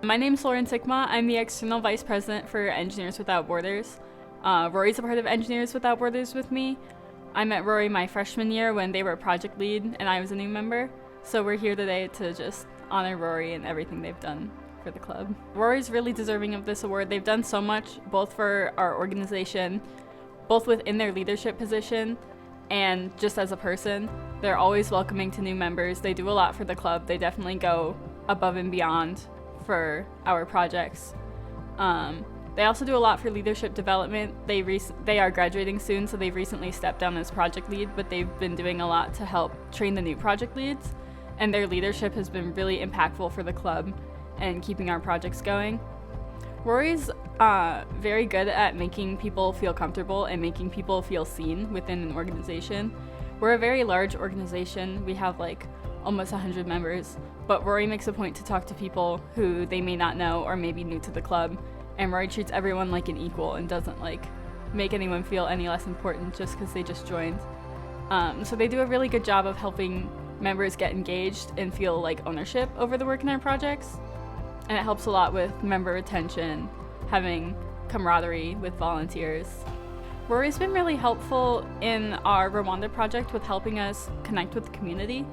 My name's Lauren Tikma. I'm the External Vice President for Engineers Without Borders. Rory's a part of Engineers Without Borders with me. I met Rory my freshman year when they were project lead and I was a new member. So we're here today to just honor Rory and everything they've done for the club. Rory's really deserving of this award. They've done so much, both for our organization, both within their leadership position and just as a person. They're always welcoming to new members. They do a lot for the club. They definitely go above and beyond for our projects. They also do a lot for leadership development. They are graduating soon, so they've recently stepped down as project lead, but they've been doing a lot to help train the new project leads, and their leadership has been really impactful for the club and keeping our projects going. Rory's very good at making people feel comfortable and making people feel seen within an organization. We're a very large organization. We have almost 100 members, but Rory makes a point to talk to people who they may not know or may be new to the club, and Rory treats everyone like an equal and doesn't make anyone feel any less important just because they just joined. So they do a really good job of helping members get engaged and feel ownership over the work in our projects, and it helps a lot with member retention, having camaraderie with volunteers. Rory's been really helpful in our Rwanda project with helping us connect with the community.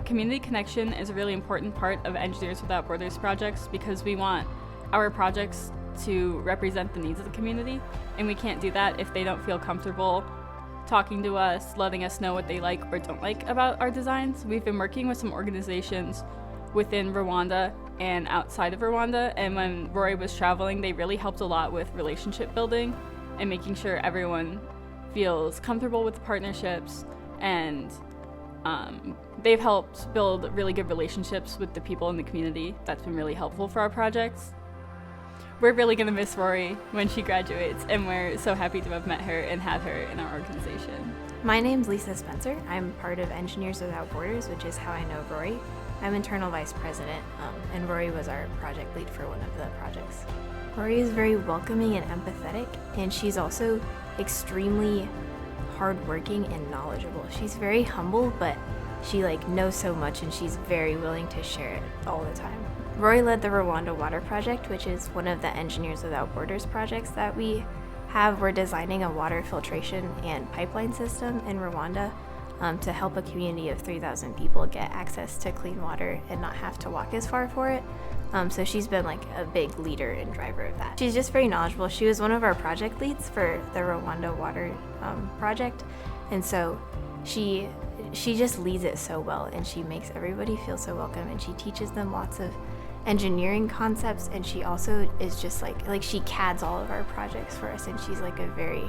Community connection is a really important part of Engineers Without Borders projects because we want our projects to represent the needs of the community, and we can't do that if they don't feel comfortable talking to us, letting us know what they like or don't like about our designs. We've been working with some organizations within Rwanda and outside of Rwanda, and when Rory was traveling, they really helped a lot with relationship building and making sure everyone feels comfortable with the partnerships, and they've helped build really good relationships with the people in the community. That's been really helpful for our projects. We're really going to miss Rory when she graduates, and we're so happy to have met her and had her in our organization. My name's Lisa Spencer. I'm part of Engineers Without Borders, which is how I know Rory. I'm internal vice president, and Rory was our project lead for one of the projects. Rory is very welcoming and empathetic, and she's also extremely hardworking and knowledgeable. She's very humble, but she knows so much, and she's very willing to share it all the time. Rory led the Rwanda Water Project, which is one of the Engineers Without Borders projects that we have. We're designing a water filtration and pipeline system in Rwanda to help a community of 3,000 people get access to clean water and not have to walk as far for it. So she's been a big leader and driver of that. She's just very knowledgeable. She was one of our project leads for the Rwanda Water project, and so she just leads it so well, and she makes everybody feel so welcome, and she teaches them lots of engineering concepts, and she also is just she CADs all of our projects for us, and she's a very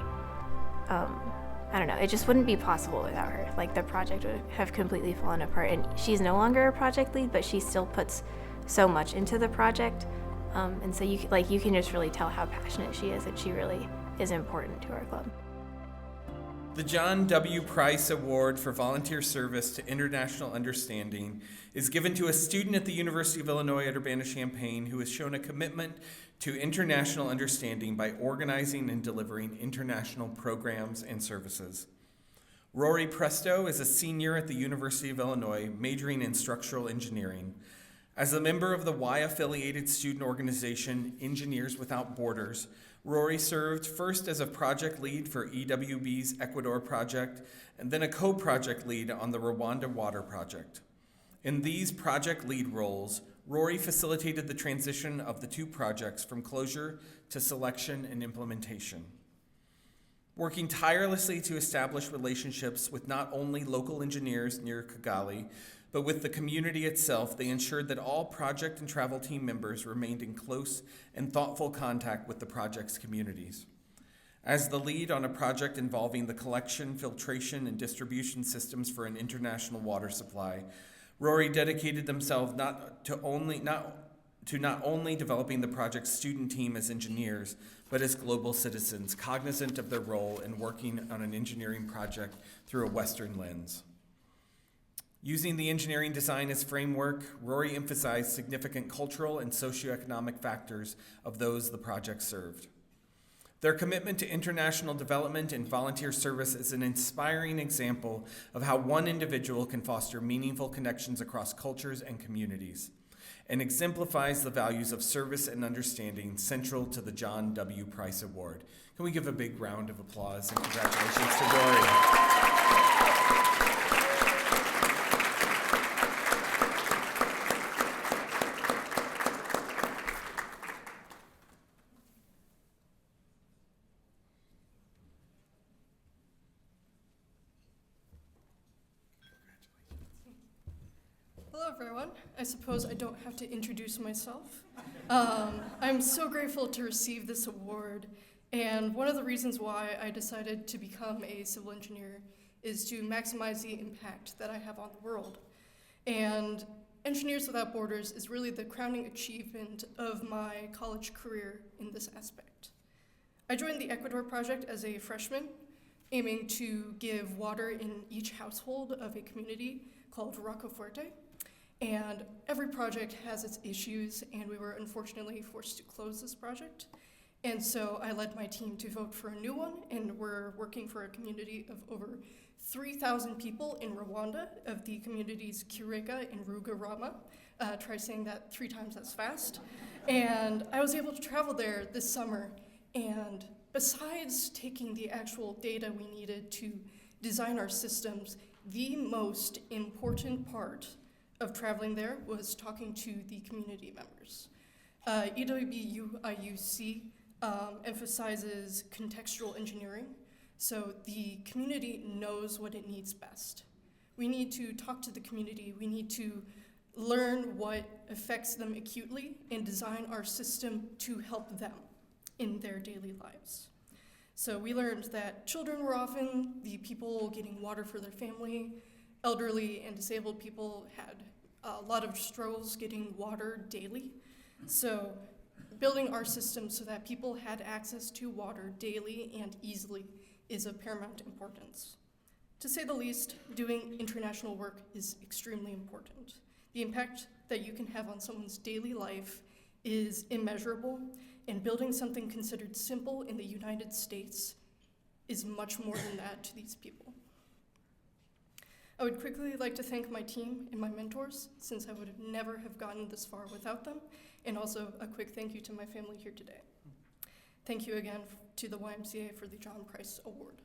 I don't know, it just wouldn't be possible without her. The project would have completely fallen apart, and she's no longer a project lead, but she still puts so much into the project, and so you can just really tell how passionate she is, and she really is important to our club. The John W. Price Award for Volunteer Service to International Understanding is given to a student at the University of Illinois at Urbana-Champaign who has shown a commitment to international understanding by organizing and delivering international programs and services. Rory Presto is a senior at the University of Illinois, majoring in structural engineering. As a member of the Y-affiliated student organization Engineers Without Borders, Rory served first as a project lead for EWB's Ecuador project and then a co-project lead on the Rwanda Water project. In these project lead roles, Rory facilitated the transition of the two projects from closure to selection and implementation. Working tirelessly to establish relationships with not only local engineers near Kigali, but with the community itself, they ensured that all project and travel team members remained in close and thoughtful contact with the project's communities. As the lead on a project involving the collection, filtration, and distribution systems for an international water supply, Rory dedicated themselves not only developing the project's student team as engineers, but as global citizens, cognizant of their role in working on an engineering project through a Western lens. Using the engineering design as framework, Rory emphasized significant cultural and socioeconomic factors of those the project served. Their commitment to international development and volunteer service is an inspiring example of how one individual can foster meaningful connections across cultures and communities. and exemplifies the values of service and understanding central to the John W. Price Award. Can we give a big round of applause and congratulations to Rory? Hello, everyone. I suppose I don't have to introduce myself. I'm so grateful to receive this award, and one of the reasons why I decided to become a civil engineer is to maximize the impact that I have on the world. And Engineers Without Borders is really the crowning achievement of my college career in this aspect. I joined the Ecuador project as a freshman, aiming to give water in each household of a community called Rocafuerte. And every project has its issues, and we were unfortunately forced to close this project. And so I led my team to vote for a new one, and we're working for a community of over 3,000 people in Rwanda, of the communities Kireka and Rugarama. Try saying that 3 times as fast. And I was able to travel there this summer, and besides taking the actual data we needed to design our systems, the most important part of traveling there was talking to the community members. EWBU-IUC emphasizes contextual engineering, so the community knows what it needs best. We need to talk to the community, we need to learn what affects them acutely and design our system to help them in their daily lives. So we learned that children were often the people getting water for their family. Elderly and disabled people had a lot of struggles getting water daily. So building our system so that people had access to water daily and easily is of paramount importance. To say the least, doing international work is extremely important. The impact that you can have on someone's daily life is immeasurable, and building something considered simple in the United States is much more than that to these people. I would quickly like to thank my team and my mentors, since I would never have gotten this far without them, and also a quick thank you to my family here today. Thank you again to the YMCA for the John Price Award.